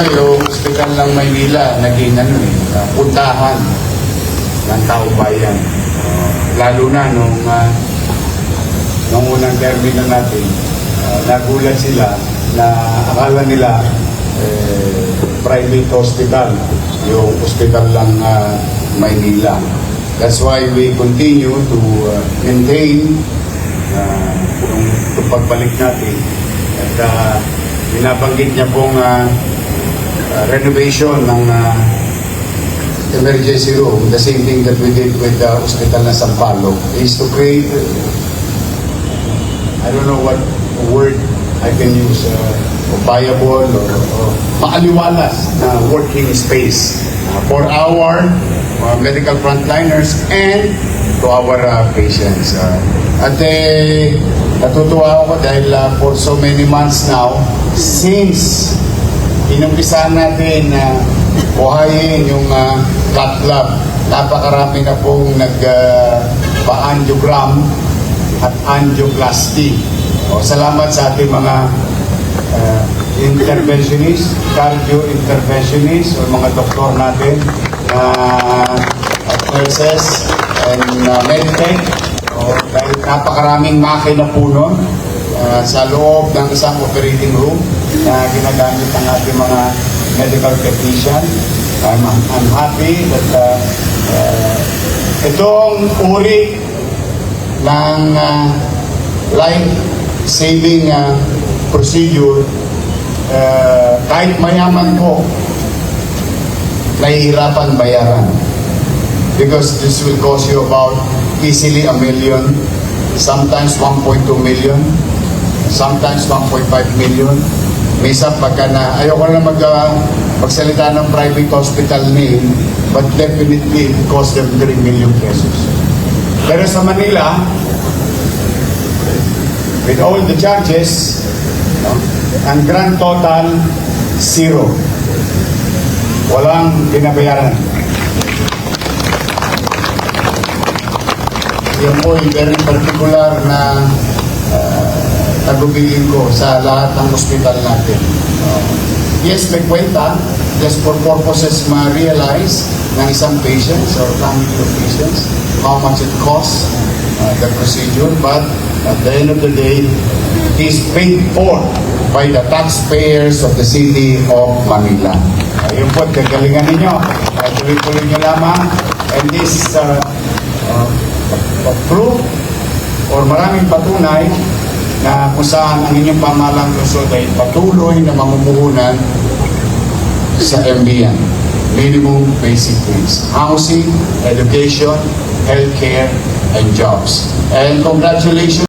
Yung ospital ng Maynila, naging puntahan ng taong bayan. Lalo na nung unang termino natin, nagulat sila na akala nila private hospital, yung ospital ng Maynila. That's why we continue to maintain yung pagbalik natin. At binabanggit niya pong renovation ng emergency room, the same thing that we did with the hospital na Sampaloc, is to create, I don't know what word I can use, viable or maaliwalas na working space for our medical frontliners and to our patients. At natutuwa ako dahil for so many months now, since inumpisahan natin na buhayin yung cath lab, napakarami na pong nagpa-angiogram at angioplasty. Salamat sa ating mga interventionist, cardio-interventionist, o mga doktor natin, nurses and medtech. Dahil napakaraming makina po nun sa loob ng isang operating room na ginagamit ng ating mga medical technician. I'm happy that itong uri ng life-saving procedure, kahit mayaman po, nahihirapan bayaran. Because this will cost you about easily $1 million, sometimes 1.2 million, sometimes 1.5 million. Minsan pagka na, ayoko na magsalita ng private hospital name, but definitely it cost them 3 million pesos. Pero sa Manila, with all the charges, ang grand total, 0. Walang binabayaran. Yan po yung very particular na tagubilin ko sa lahat ng hospital natin. Yes, may kwenta, just for purposes ma-realize ng isang patients or family of patients how much it costs, the procedure, but at the end of the day, it is paid for by the taxpayers of the city of Manila. Ayun po, kagalingan ninyo. Tuloy-tuloy nyo lamang. And this proof or maraming patunay na kung saan ang inyong pamahalang lungsod ay patuloy na mamumuhunan sa MBN, minimum basic needs, housing, education, healthcare, and jobs. And congratulations.